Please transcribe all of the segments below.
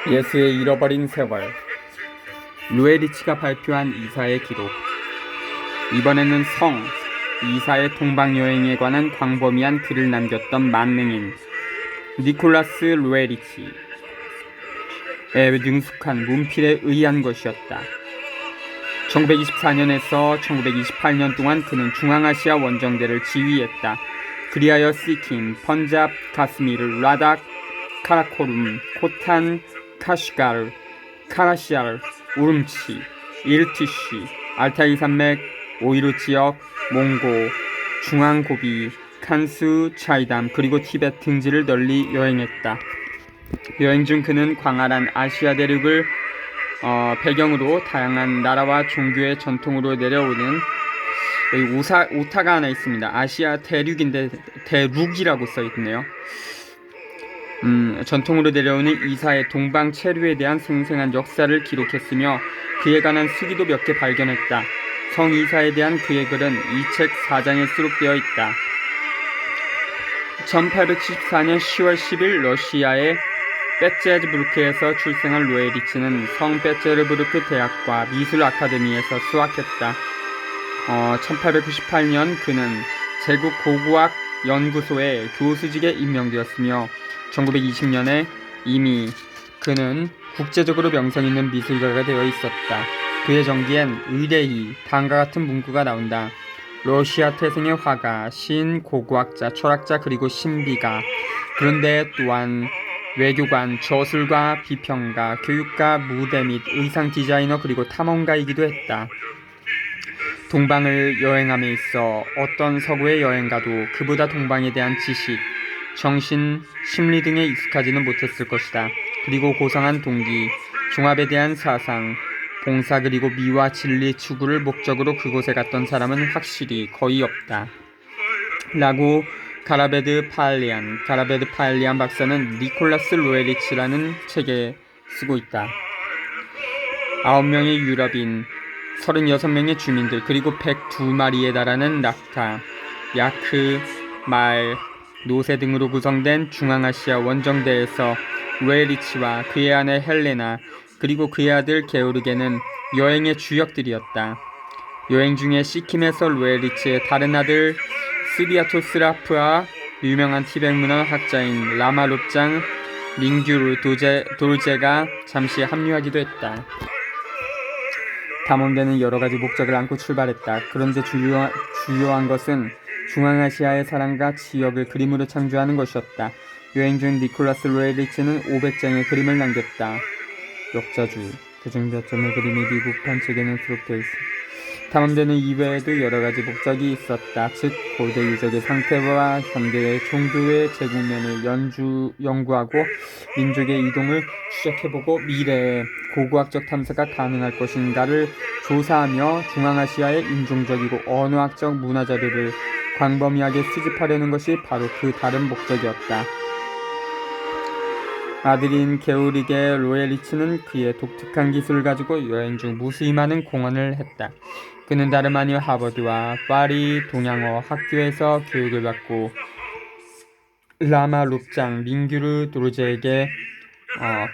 예수의 잃어버린 세월. 루에리치가 발표한 이사의 기록. 이번에는 이사의 동방여행에 관한 광범위한 글을 남겼던 만능인 니콜라스 루에리치에 능숙한 문필에 의한 것이었다. 1924년에서 1928년 동안 그는 중앙아시아 원정대를 지휘했다. 그리하여 시킴, 펀잡, 카스미르, 라닥, 카라코룸, 코탄, 카시가르, 카라시아르, 우름치, 일티시, 알타이 산맥, 오이루 지역, 몽고, 중앙고비, 칸수, 차이담, 그리고 티베트 등지를 널리 여행했다. 여행 중 그는 광활한 아시아 대륙을 배경으로 다양한 나라와 종교의 전통으로 내려오는 여기 오타가 하나 있습니다. 아시아 대륙인데 대륙이라고 써있네요. 전통으로 내려오는 이사의 동방 체류에 대한 생생한 역사를 기록했으며 그에 관한 수기도 몇 개 발견했다. 성 이사에 대한 그의 글은 이 책 4장에 수록되어 있다. 1874년 10월 10일 러시아의 베제르부르크에서 출생한 루에리치는 성 베제르부르크 대학과 미술 아카데미에서 수학했다. 1898년 그는 제국 고고학 연구소의 교수직에 임명되었으며 1920년에 이미 그는 국제적으로 명성 있는 미술가가 되어 있었다. 그의 전기엔 의뢰히 다음과 같은 문구가 나온다. 러시아 태생의 화가, 시인, 고고학자, 철학자 그리고 신비가, 그런데 또한 외교관, 저술가, 비평가, 교육가, 무대 및 의상 디자이너 그리고 탐험가이기도 했다. 동방을 여행함에 있어 어떤 서구의 여행가도 그보다 동방에 대한 지식, 정신, 심리 등에 익숙하지는 못했을 것이다. 그리고 고상한 동기, 종합에 대한 사상, 봉사 그리고 미와 진리 추구를 목적으로 그곳에 갔던 사람은 확실히 거의 없다. 라고 가라베드 파엘리안 박사는 니콜라스 루에리치라는 책에 쓰고 있다. 9명의 유럽인, 36명의 주민들, 그리고 102마리에 달하는 낙타, 야크, 말, 노새 등으로 구성된 중앙아시아 원정대에서 루에리치와 그의 아내 헬레나 그리고 그의 아들 게오르게는 여행의 주역들이었다. 여행 중에 시킴에서 루에리치의 다른 아들 스비아토스라프와 유명한 티베트 문화 학자인 라마롭장 밍규르 돌제가 잠시 합류하기도 했다. 탐험대는 여러가지 목적을 안고 출발했다. 그런데 주요한 것은 중앙아시아의 사랑과 지역을 그림으로 창조하는 것이었다. 여행 중 니콜라스 루에리치는 500장의 그림을 남겼다. 역자주, 그중 몇 점의 그림이 미국판 책에는 수록되어 있습니다. 탐험대는 이외에도 여러가지 목적이 있었다. 즉 고대 유적의 상태와 현대의 종교의 제국면을 연구하고 민족의 이동을 추적해보고 미래에 고고학적 탐사가 가능할 것인가를 조사하며 중앙아시아의 인종적이고 언어학적 문화자료를 광범위하게 수집하려는 것이 바로 그 다른 목적이었다. 아들인 게오르게 루에리치는 그의 독특한 기술을 가지고 여행 중 무수히 많은 공헌을 했다. 그는 다름 아닌 하버드와 파리 동양어 학교에서 교육을 받고 라마 룹장 밍규르 도르제에게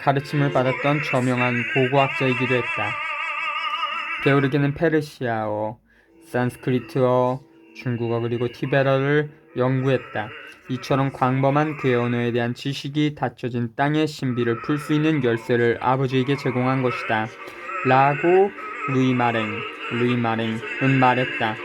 가르침을 받았던 저명한 고고학자이기도 했다. 게오르게는 페르시아어, 산스크리트어, 중국어 그리고 티베트어를 연구했다. 이처럼 광범한 그의 언어에 대한 지식이 닫혀진 땅의 신비를 풀 수 있는 열쇠를 아버지에게 제공한 것이다. 라고 루이 마랭은 말했다.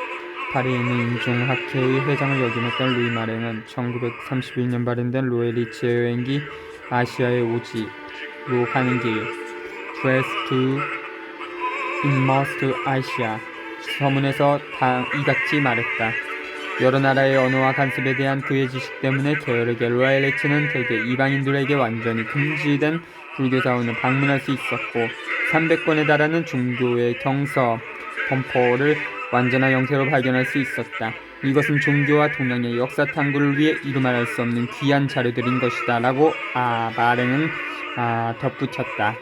파리에 있는 인종학회의 회장을 역임했던 루이 마랭은 1931년 발행된 루에리치의 여행기 아시아의 오지로 가는 길 Quest to Immersed Asia 서문에서 이같이 말했다. 여러 나라의 언어와 간섭에 대한 그의 지식 때문에 게오르게 루에리치는 대개 이방인들에게 완전히 금지된 불교사원을 방문할 수 있었고 300권에 달하는 종교의 경서, 범퍼를 완전한 형태로 발견할 수 있었다. 이것은 종교와 동양의 역사 탐구를 위해 이루말할 수 없는 귀한 자료들인 것이다. 라고 마랭은 덧붙였다.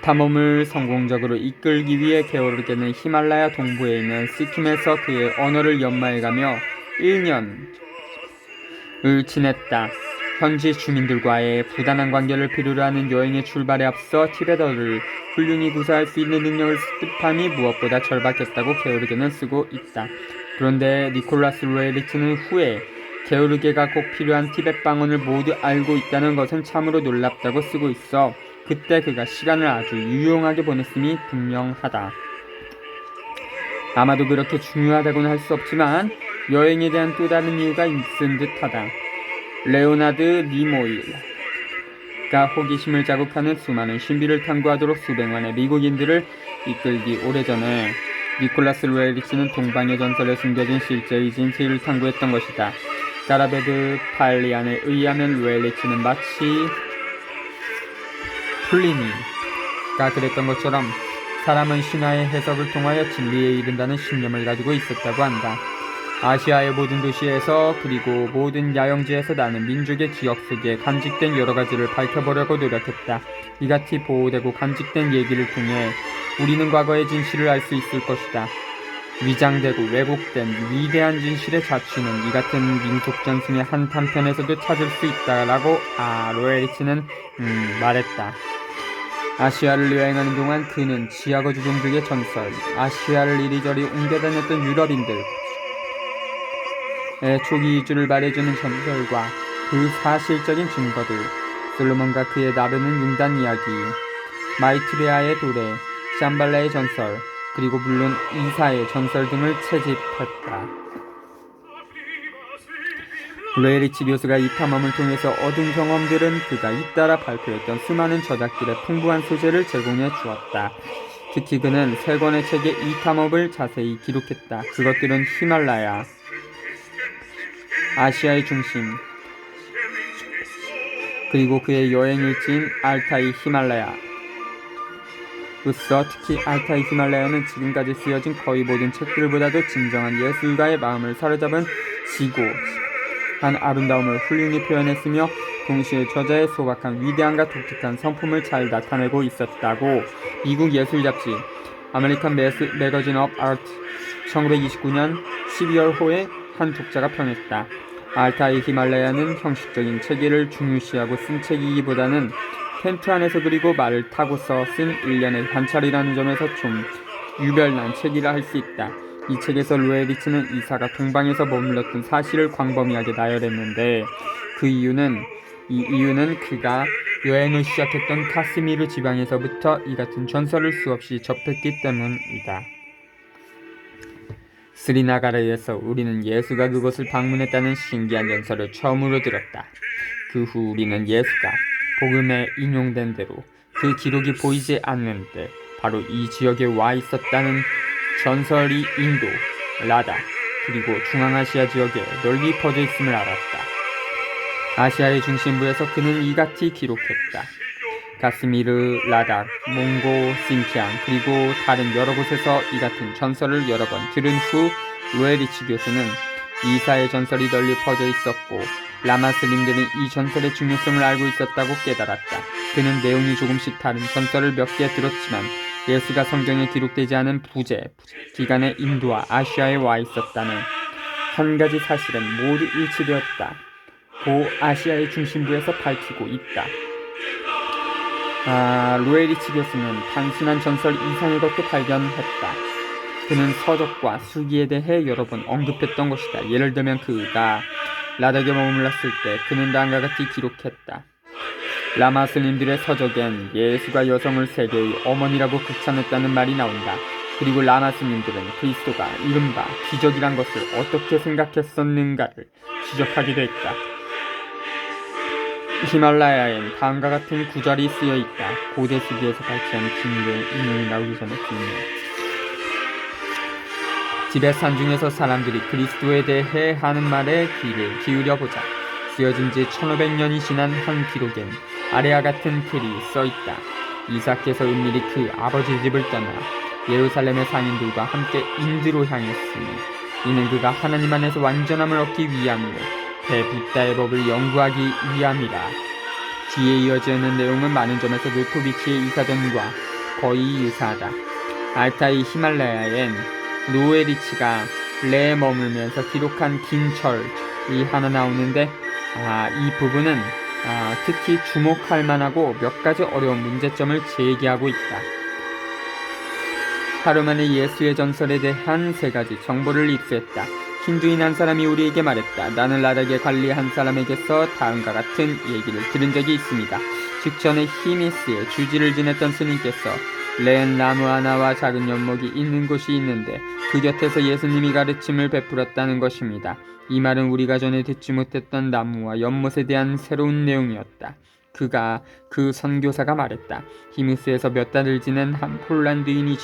탐험을 성공적으로 이끌기 위해 게오르게는 히말라야 동부에 있는 시킴에서 그의 언어를 연마해가며 1년을 지냈다. 현지 주민들과의 부단한 관계를 필요로 하는 여행의 출발에 앞서 티베터를 훌륭히 구사할 수 있는 능력을 습득함이 무엇보다 절박했다고 게오르게는 쓰고 있다. 그런데 니콜라스 로에리츠는 후에 게오르게가 꼭 필요한 티벳 방언을 모두 알고 있다는 것은 참으로 놀랍다고 쓰고 있어 그때 그가 시간을 아주 유용하게 보냈음이 분명하다. 아마도 그렇게 중요하다고는 할 수 없지만 여행에 대한 또 다른 이유가 있은 듯하다. 레오나드 니모일가 호기심을 자극하는 수많은 신비를 탐구하도록 수백만의 미국인들을 이끌기 오래전에 니콜라스 로에리치는 동방의 전설에 숨겨진 실제의 진실을 탐구했던 것이다. 가라베드 팔리안에 의하면 로에리치는 마치 플리니가 그랬던 것처럼 사람은 신화의 해석을 통하여 진리에 이른다는 신념을 가지고 있었다고 한다. 아시아의 모든 도시에서 그리고 모든 야영지에서 나는 민족의 기억 속에 간직된 여러 가지를 밝혀보려고 노력했다. 이같이 보호되고 간직된 얘기를 통해 우리는 과거의 진실을 알 수 있을 것이다. 위장되고 왜곡된 위대한 진실의 자취는 이 같은 민속 전승의 한 단편에서도 찾을 수 있다라고 로에리치는 말했다. 아시아를 여행하는 동안 그는 지하거 주종족의 전설, 아시아를 이리저리 옮겨다녔던 유럽인들, 초기 이주를 말해주는 전설과 그 사실적인 증거들, 솔로몬과 그의 나르는 융단 이야기, 마이트레아의 도래, 샴발라의 전설, 그리고 물론 이사의 전설 등을 채집했다. 로에리치 교수가 이 탐험을 통해서 얻은 경험들은 그가 잇따라 발표했던 수많은 저작들의 풍부한 소재를 제공해 주었다. 특히 그는 3권의 책에 이 탐험을 자세히 기록했다. 그것들은 히말라야, 아시아의 중심, 그리고 그의 여행 일지인 알타이 히말라야. 특히 알타이 히말라야는 지금까지 쓰여진 거의 모든 책들보다도 진정한 예술가의 마음을 사로잡은 지고한 아름다움을 훌륭히 표현했으며 동시에 저자의 소박한 위대함과 독특한 성품을 잘 나타내고 있었다고 미국 예술 잡지 아메리칸 매거진 오브 아트 1929년 12월 호에 한 독자가 평했다. 알타이 히말라야는 형식적인 체계를 중요시하고 쓴 책이기보다는 텐트 안에서 그리고 말을 타고서 쓴 일련의 관찰이라는 점에서 좀 유별난 책이라 할 수 있다. 이 책에서 로에리치는 이사가 동방에서 머물렀던 사실을 광범위하게 나열했는데 이 이유는 그가 여행을 시작했던 카스미르 지방에서부터 이 같은 전설을 수없이 접했기 때문이다. 스리나가르에서 우리는 예수가 그곳을 방문했다는 신기한 전설을 처음으로 들었다. 그 후 우리는 예수가 복음에 인용된 대로 그 기록이 보이지 않는데 바로 이 지역에 와 있었다는 전설이 인도, 라다, 그리고 중앙아시아 지역에 널리 퍼져 있음을 알았다. 아시아의 중심부에서 그는 이같이 기록했다. 가스미르, 라닥, 몽고, 신키앙 그리고 다른 여러 곳에서 이 같은 전설을 여러 번 들은 후 로에리치 교수는 이사의 전설이 널리 퍼져 있었고 라마슬림들은 이 전설의 중요성을 알고 있었다고 깨달았다. 그는 내용이 조금씩 다른 전설을 몇 개 들었지만 예수가 성경에 기록되지 않은 부재 기간에 인도와 아시아에 와 있었다는 한 가지 사실은 모두 일치되었다. 고 아시아의 중심부에서 밝히고 있다. 로에리치 교수는 단순한 전설 이상의 것도 발견했다. 그는 서적과 수기에 대해 여러 번 언급했던 것이다. 예를 들면 그가 라닥에 머물렀을 때 그는 다음과 같이 기록했다. 라마슬림들의 서적엔 예수가 여성을 세계의 어머니라고 극찬했다는 말이 나온다. 그리고 라마슬림들은 그리스도가 이른바 기적이란 것을 어떻게 생각했었는가를 지적하기도 했다. 히말라야엔 다음과 같은 구절이 쓰여있다. 고대 수기에서 발췌한 징계의 인용이 나오기 전에 디벳 산중에서 사람들이 그리스도에 대해 하는 말에 귀를 기울여보자. 쓰여진 지 1500년이 지난 한 기록엔 아래와 같은 글이 써있다. 이삭께서 은밀히 그 아버지 집을 떠나 예루살렘의 상인들과 함께 인드로 향했으니 이는 그가 하나님 안에서 완전함을 얻기 위함이요 대붓다의 법을 연구하기 위함이라. 뒤에 이어져 있는 내용은 많은 점에서 노토비치의 이사전과 거의 유사하다. 알타이 히말라야엔 로에리치가 레에 머물면서 기록한 긴 절이 하나 나오는데 이 부분은 특히 주목할 만하고 몇 가지 어려운 문제점을 제기하고 있다. 하루 만에 예수의 전설에 대한 3가지 정보를 입수했다. 힌두인 한 사람이 우리에게 말했다. 나는 라닥의 관리 한 사람에게서 다음과 같은 얘기를 들은 적이 있습니다. 직전에 히미스에 주지를 지냈던 스님께서 렌 나무 하나와 작은 연목이 있는 곳이 있는데 그 곁에서 예수님이 가르침을 베풀었다는 것입니다. 이 말은 우리가 전에 듣지 못했던 나무와 연못에 대한 새로운 내용이었다. 그 선교사가 말했다. 히미스에서 몇 달을 지낸 한 폴란드인이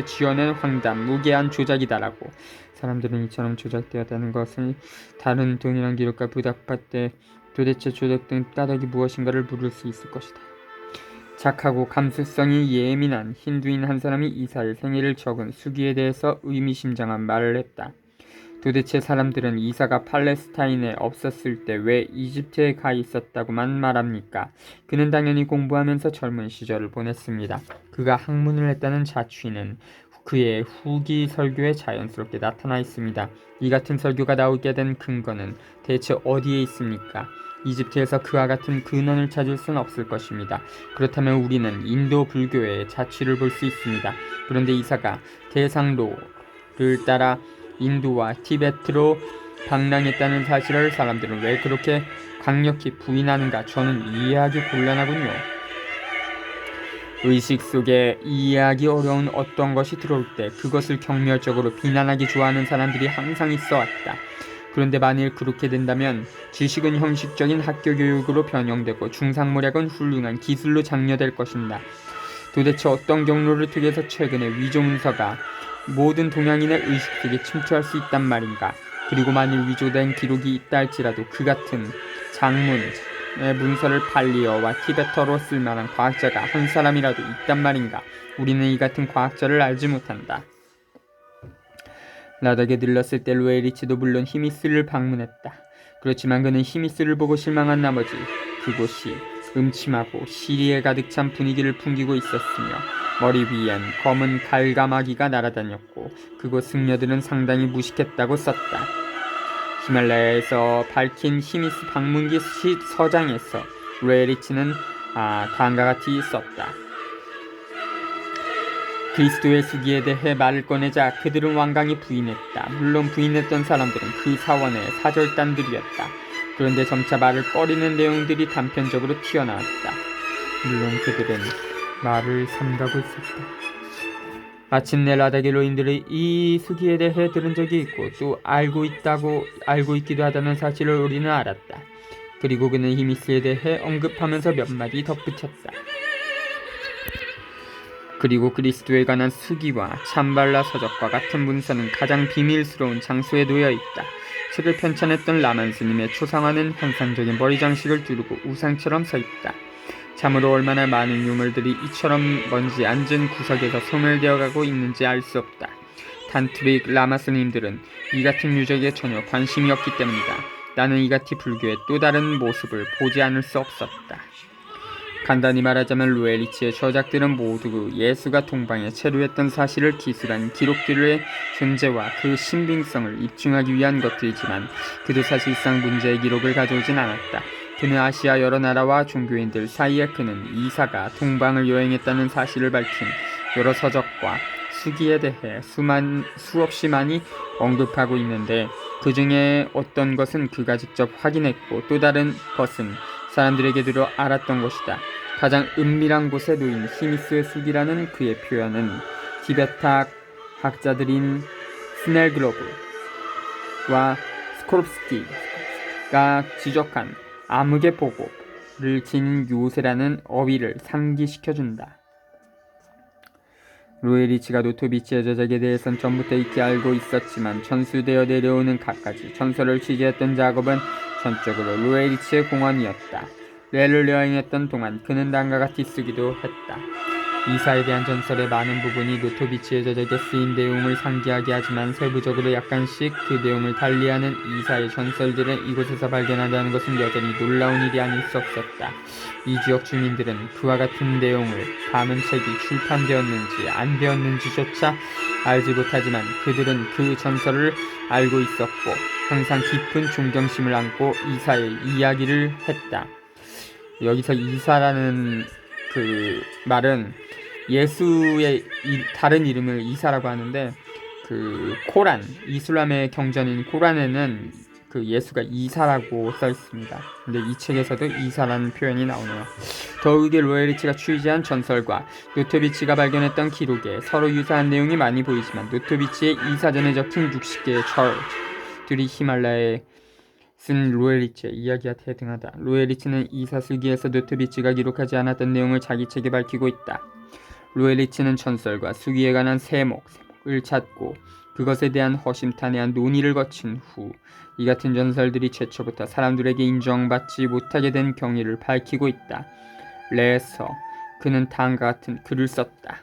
지어낸 황담, 무계한 조작이다라고. 사람들은 이처럼 조작되었다는 것을 다른 동일한 기록과 부답할 도대체 조작된 까닭이 무엇인가를 물을 수 있을 것이다. 착하고 감수성이 예민한 힌두인 한 사람이 이사의 생일을 적은 수기에 대해서 의미심장한 말을 했다. 도대체 사람들은 이사가 팔레스타인에 없었을 때 왜 이집트에 가 있었다고만 말합니까? 그는 당연히 공부하면서 젊은 시절을 보냈습니다. 그가 학문을 했다는 자취는 그의 후기 설교에 자연스럽게 나타나 있습니다. 이 같은 설교가 나오게 된 근거는 대체 어디에 있습니까? 이집트에서 그와 같은 근원을 찾을 수는 없을 것입니다. 그렇다면 우리는 인도 불교의 자취를 볼 수 있습니다. 그런데 이사가 대상로를 따라 인도와 티베트로 방랑했다는 사실을 사람들은 왜 그렇게 강력히 부인하는가? 저는 이해하기 곤란하군요. 의식 속에 이해하기 어려운 어떤 것이 들어올 때 그것을 경멸적으로 비난하기 좋아하는 사람들이 항상 있어 왔다. 그런데 만일 그렇게 된다면 지식은 형식적인 학교 교육으로 변형되고 중상모략은 훌륭한 기술로 장려될 것입니다. 도대체 어떤 경로를 통해서 최근에 위조문서가 모든 동양인의 의식 속에 침투할 수 있단 말인가? 그리고 만일 위조된 기록이 있다 할지라도 그 같은 장문의 문서를 팔리어와 티베터로 쓸만한 과학자가 한 사람이라도 있단 말인가? 우리는 이 같은 과학자를 알지 못한다. 라닥에 들렀을 때 루에리치도 물론 히미스를 방문했다. 그렇지만 그는 히미스를 보고 실망한 나머지 그곳이 음침하고 시리에 가득 찬 분위기를 풍기고 있었으며 머리 위엔 검은 갈가마귀가 날아다녔고 그곳 승려들은 상당히 무식했다고 썼다. 히말라야에서 밝힌 히미스 방문기 서장에서 루에리치는 다음과 같이 썼다. 그리스도의 수기에 대해 말을 꺼내자 그들은 완강히 부인했다. 물론 부인했던 사람들은 그 사원의 사절단들이었다. 그런데 점차 말을 꺼리는 내용들이 단편적으로 튀어나왔다. 물론 그들은 말을 삼가고 있었다. 마침내 라닥의 로인들이 이 수기에 대해 들은 적이 있고 또 알고 있기도 하다는 사실을 우리는 알았다. 그리고 그는 히미스에 대해 언급하면서 몇 마디 덧붙였다. 그리고 그리스도에 관한 수기와 참발라 서적과 같은 문서는 가장 비밀스러운 장소에 놓여 있다. 책을 편찬했던 라만 스님의 초상화는 환상적인 머리 장식을 두르고 우상처럼 서 있다. 참으로 얼마나 많은 유물들이 이처럼 먼지 앉은 구석에서 소멸되어 가고 있는지 알 수 없다. 탄트릭 라마 스님들은 이 같은 유적에 전혀 관심이 없기 때문이다. 나는 이 같은 불교의 또 다른 모습을 보지 않을 수 없었다. 간단히 말하자면 루에리치의 저작들은 모두 예수가 동방에 체류했던 사실을 기술한 기록들의 존재와 그 신빙성을 입증하기 위한 것들이지만 그도 사실상 문제의 기록을 가져오진 않았다. 그는 아시아 여러 나라와 종교인들 사이에 그는 이사가 동방을 여행했다는 사실을 밝힌 여러 서적과 수기에 대해 수없이 많이 언급하고 있는데 그 중에 어떤 것은 그가 직접 확인했고 또 다른 것은 사람들에게 들어 알았던 것이다. 가장 은밀한 곳에 놓인 히미스의 수기라는 그의 표현은 티베타 학자들인 스넬그로브와 스코롭스키가 지적한 암흑의 보고를 지닌 요새라는 어휘를 상기시켜준다. 루에리치가 노토비치의 저작에 대해선 전부터 익히 알고 있었지만 전수되어 내려오는 갖가지 전설을 취재했던 작업은 전적으로 루에리치의 공헌이었다. 레를 여행했던 동안 그는 다음과 같이 쓰기도 했다. 이사에 대한 전설의 많은 부분이 노토비치의 저작에 쓰인 내용을 상기하게 하지만 세부적으로 약간씩 그 내용을 달리하는 이사의 전설들을 이곳에서 발견한다는 것은 여전히 놀라운 일이 아닐 수 없었다. 이 지역 주민들은 그와 같은 내용을 담은 책이 출판되었는지 안 되었는지조차 알지 못하지만 그들은 그 전설을 알고 있었고 항상 깊은 존경심을 안고 이사의 이야기를 했다. 여기서 이사라는 그 말은 예수의 다른 이름을 이사라고 하는데 그 코란, 이슬람의 경전인 코란에는 그 예수가 이사라고 써 있습니다. 근데 이 책에서도 이사라는 표현이 나오네요. 더욱이 로에리치가 취재한 전설과 노토비치가 발견했던 기록에 서로 유사한 내용이 많이 보이지만 노토비치의 이사전에 적힌 60개의 절들이 히말라야에 쓴 로에리치의 이야기와 대등하다. 로에리치는 이사슬기에서 노토비치가 기록하지 않았던 내용을 자기 책에 밝히고 있다. 로에리치는 전설과 수기에 관한 세목을 찾고 그것에 대한 허심탄회한 논의를 거친 후 이 같은 전설들이 최초부터 사람들에게 인정받지 못하게 된 경위를 밝히고 있다. 레에서 그는 다음과 같은 글을 썼다.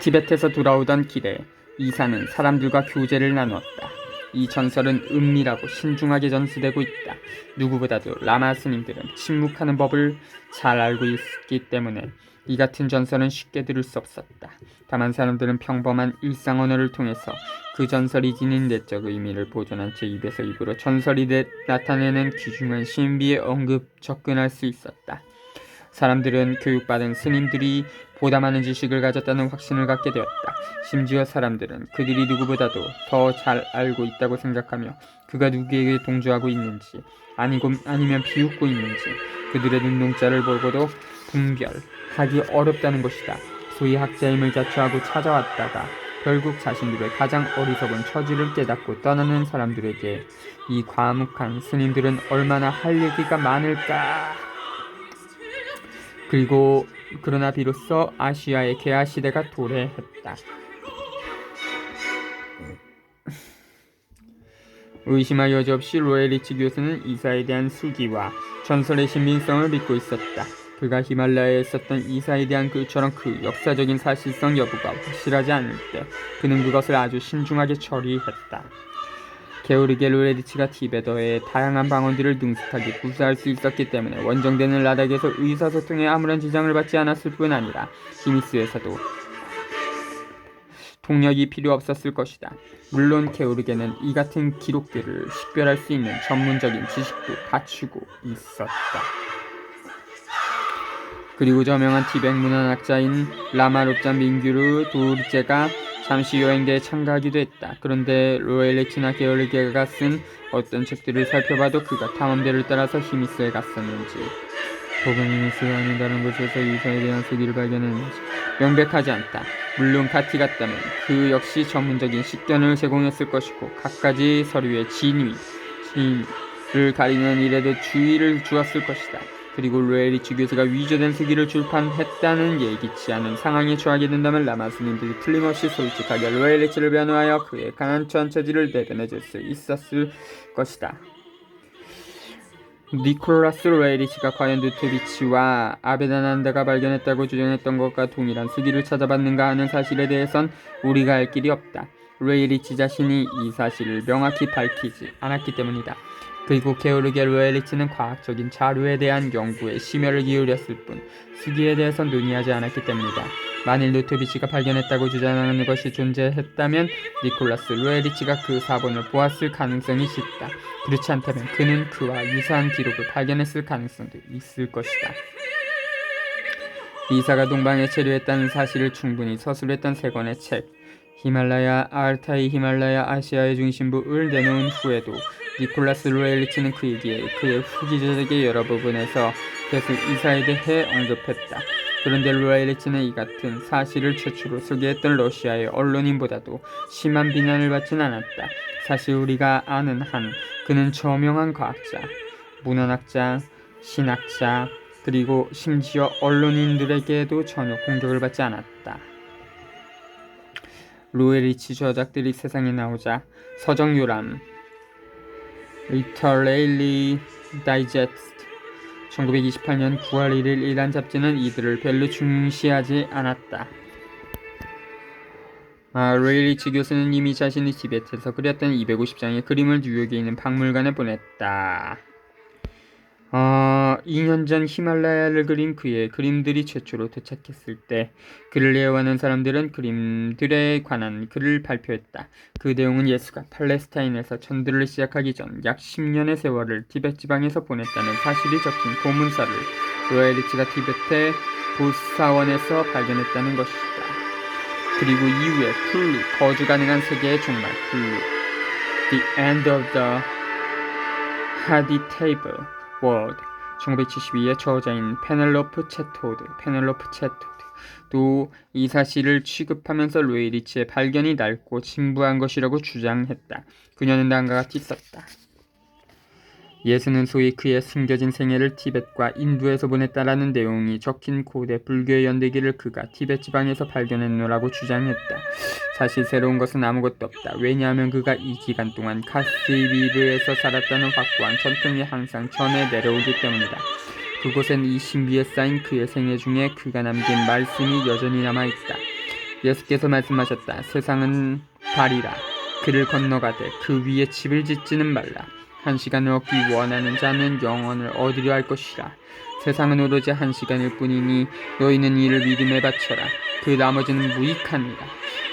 티베트에서 돌아오던 길에 이사는 사람들과 교제를 나누었다. 이 전설은 은밀하고 신중하게 전수되고 있다. 누구보다도 라마 스님들은 침묵하는 법을 잘 알고 있기 때문에 이 같은 전설은 쉽게 들을 수 없었다. 다만 사람들은 평범한 일상 언어를 통해서 그 전설이 지닌 내적 의미를 보존한 채 입에서 입으로 전설이 나타내는 귀중한 신비의 언급 접근할 수 있었다. 사람들은 교육받은 스님들이 보다 많은 지식을 가졌다는 확신을 갖게 되었다. 심지어 사람들은 그들이 누구보다도 더 잘 알고 있다고 생각하며 그가 누구에게 동조하고 있는지 아니면 비웃고 있는지 그들의 눈동자를 보고도 분별하기 어렵다는 것이다. 소위 학자임을 자처하고 찾아왔다가 결국 자신들의 가장 어리석은 처지를 깨닫고 떠나는 사람들에게 이 과묵한 스님들은 얼마나 할 얘기가 많을까. 그러나 비로소 아시아의 개화 시대가 도래했다. 의심할 여지 없이 로에리치 교수는 이사에 대한 수기와 전설의 신빙성을 믿고 있었다. 그가 히말라야에 있었던 이사에 대한 글처럼 그 역사적인 사실성 여부가 확실하지 않을 때 그는 그것을 아주 신중하게 처리했다. 게오르게 로에리치가 티베트의 다양한 방언들을 능숙하게 구사할 수 있었기 때문에 원정대는 라닥에서 의사소통에 아무런 지장을 받지 않았을 뿐 아니라 히미스에서도 통역이 필요 없었을 것이다. 물론 게오르게는 이 같은 기록들을 식별할 수 있는 전문적인 지식도 갖추고 있었다. 그리고 저명한 티베트 문헌학자인 라마롭잔 민규르 도르제가 잠시 여행대에 참가하기도 했다. 그런데 로에리치나 게오르게가 쓴 어떤 책들을 살펴봐도 그가 탐험대를 따라서 히미스에 갔었는지 혹은 히미스가 아닌 다른 곳에서 이사에 대한 수기를 발견했는지 명백하지 않다. 물론 같이 갔다면 그 역시 전문적인 식견을 제공했을 것이고 갖가지 서류의 진위를 가리는 일에도 주의를 주었을 것이다. 그리고 로에리치 교수가 위조된 수기를 출판했다는 예기치 않은 상황에 처하게 된다면 라마 스님들이 틀림없이 솔직하게 로에리치를 변호하여 그의 강한 전처지를 대변해줄 수 있었을 것이다. 니콜라스 로에리치가 과연 노토비치와 아베다난다가 발견했다고 주장했던 것과 동일한 수기를 찾아봤는가 하는 사실에 대해선 우리가 알 길이 없다. 로에리치 자신이 이 사실을 명확히 밝히지 않았기 때문이다. 그리고 게오르게 로에리치는 과학적인 자료에 대한 연구에 심혈을 기울였을 뿐 수기에 대해선 논의하지 않았기 때문이다. 만일 노토비치가 발견했다고 주장하는 것이 존재했다면 니콜라스 로에리치가 그 사본을 보았을 가능성이 짙다. 그렇지 않다면 그는 그와 유사한 기록을 발견했을 가능성도 있을 것이다. 이사가 동방에 체류했다는 사실을 충분히 서술했던 세 권의 책 히말라야, 알타이 히말라야 아시아의 중심부를 내놓은 후에도 니콜라스 로에리치는 그에게 그의 후기자적의 여러 부분에서 계속 이사에 대해 언급했다. 그런데 로에리치는 이 같은 사실을 최초로 소개했던 러시아의 언론인보다도 심한 비난을 받진 않았다. 사실 우리가 아는 한 그는 저명한 과학자, 문헌학자, 신학자, 그리고 심지어 언론인들에게도 전혀 공격을 받지 않았다. 로에리치 저작들이 세상에 나오자 서정요람, 리터레일리 다이제스트, 1928년 9월 1일 이란 잡지는 이들을 별로 중시하지 않았다. 로일리치 교수는 이미 자신이 티베트에서 그렸던 250장의 그림을 뉴욕에 있는 박물관에 보냈다. 2년 전 히말라야를 그린 그의 그림들이 최초로 도착했을 때 그를 애호하는 사람들은 그림들에 관한 글을 발표했다. 그 내용은 예수가 팔레스타인에서 전도를 시작하기 전 약 10년의 세월을 티베트 지방에서 보냈다는 사실이 적힌 고문서를 로엘리치가 티베트의 보사원에서 발견했다는 것이다. 그리고 이후에 플루, 거주 가능한 세계의 종말, 플루, The End of the Habitable World, 1972의 저자인 페넬로프 체토드도 이 사실을 취급하면서 로엘리치의 발견이 낡고 진부한 것이라고 주장했다. 그녀는 다음과 같이 썼다. 예수는 소위 그의 숨겨진 생애를 티벳과 인도에서 보냈다라는 내용이 적힌 고대 불교의 연대기를 그가 티벳 지방에서 발견했노라고 주장했다. 사실 새로운 것은 아무것도 없다. 왜냐하면 그가 이 기간 동안 카시비르에서 살았다는 확고한 전통이 항상 전해 내려오기 때문이다. 그곳엔 이 신비에 쌓인 그의 생애 중에 그가 남긴 말씀이 여전히 남아있다. 예수께서 말씀하셨다. 세상은 발이라. 그를 건너가되 그 위에 집을 짓지는 말라. 한 시간을 얻기 원하는 자는 영원을 얻으려 할 것이라. 세상은 오로지 한 시간일 뿐이니 너희는 이를 믿음에 바쳐라. 그 나머지는 무익하니라.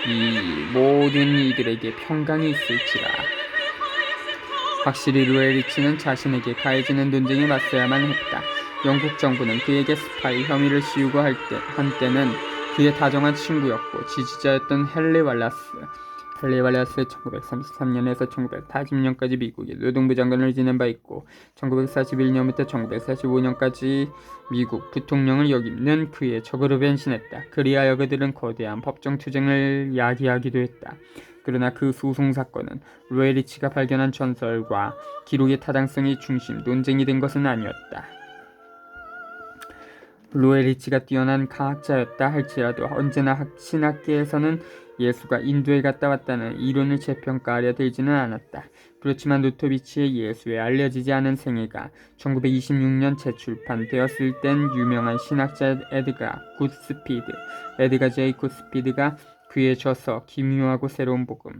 이 모든 이들에게 평강이 있을지라. 확실히 로엘리치는 자신에게 가해지는 논쟁에 맞서야만 했다. 영국 정부는 그에게 스파이 혐의를 씌우고 한때는 그의 다정한 친구였고 지지자였던 헨리 왈라스 1933년에서 1980년까지 미국의 노동부 장관을 지낸 바 있고 1941년부터 1945년까지 미국 부통령을 역임는 그의 적으로 변신했다. 그리하여 그들은 거대한 법정 투쟁을 야기하기도 했다. 그러나 그 소송 사건은 로엘리치가 발견한 전설과 기록의 타당성이 중심 논쟁이 된 것은 아니었다. 로엘리치가 뛰어난 과학자였다 할지라도 언제나 신학계에서는 예수가 인도에 갔다 왔다는 이론을 재평가하려 들지는 않았다. 그렇지만 노토비치의 예수에 알려지지 않은 생애가 1926년 재출판되었을 땐 유명한 신학자 에드가 제이 굿스피드가 그의 저서 기묘하고 새로운 복음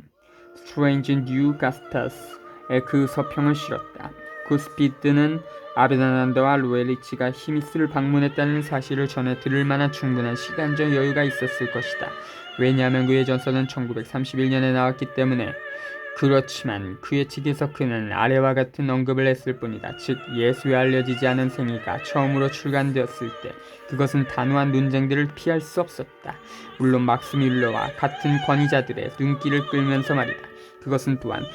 Strange New Gospels에 그 서평을 실었다. 굿스피드는 아베다난다와 로엘리치가 히미스를 방문했다는 사실을 전해 들을 만한 충분한 시간적 여유가 있었을 것이다. 왜냐하면 그의 전서는 1931년에 나왔기 때문에. 그렇지만 그의 책에서 그는 아래와 같은 언급을 했을 뿐이다. 즉 예수에 알려지지 않은 생애가 처음으로 출간되었을 때 그것은 단호한 논쟁들을 피할 수 없었다. 물론 막스 뮬러와 같은 권위자들의 눈길을 끌면서 말이다. 그것은 또한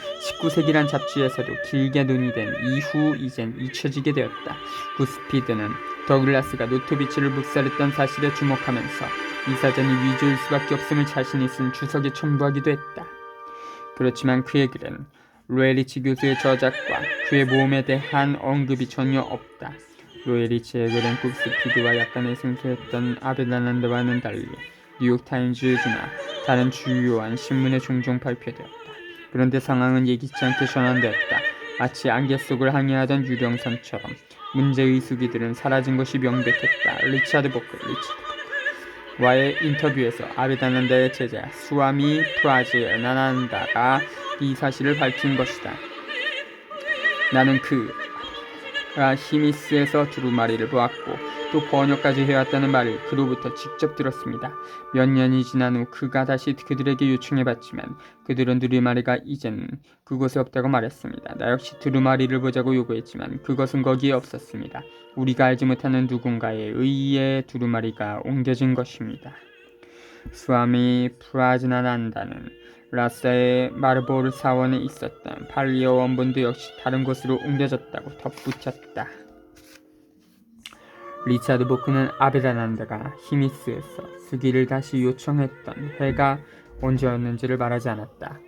19세기란 잡지에서도 길게 논의된 이후 이젠 잊혀지게 되었다. 굿스피드는 더글라스가 노토비치를 묵살했던 사실에 주목하면서 이 사전이 위조일 수밖에 없음을 자신이 쓴 주석에 첨부하기도 했다. 그렇지만 그의 글은 로엘리치 교수의 저작과 그의 모험에 대한 언급이 전혀 없다. 로엘리치의 글은 굿스피드와 약간의 생소했던 아베다난다와는 달리 뉴욕타임즈나 다른 주요한 신문에 종종 발표되었다. 그런데 상황은 예기치 않게 전환되었다. 마치 안개 속을 항해하던 유령선처럼 문제의 수기들은 사라진 것이 명백했다. 리차드 보크와의 인터뷰에서 아베다난다의 제자 수아미 프라지나난다가 이 사실을 밝힌 것이다. 나는 그가 히미스에서 두루마리를 보았고 또 번역까지 해왔다는 말을 그로부터 직접 들었습니다. 몇 년이 지난 후 그가 다시 그들에게 요청해봤지만 그들은 두루마리가 이젠 그곳에 없다고 말했습니다. 나 역시 두루마리를 보자고 요구했지만 그것은 거기에 없었습니다. 우리가 알지 못하는 누군가에 의해 두루마리가 옮겨진 것입니다. 수아미 프라지나난다는 라사의 마르보르 사원에 있었던 팔리어 원본도 역시 다른 곳으로 옮겨졌다고 덧붙였다. 리차드 보크는 아베다난다가 히미스에서 수기를 다시 요청했던 해가 언제였는지를 말하지 않았다.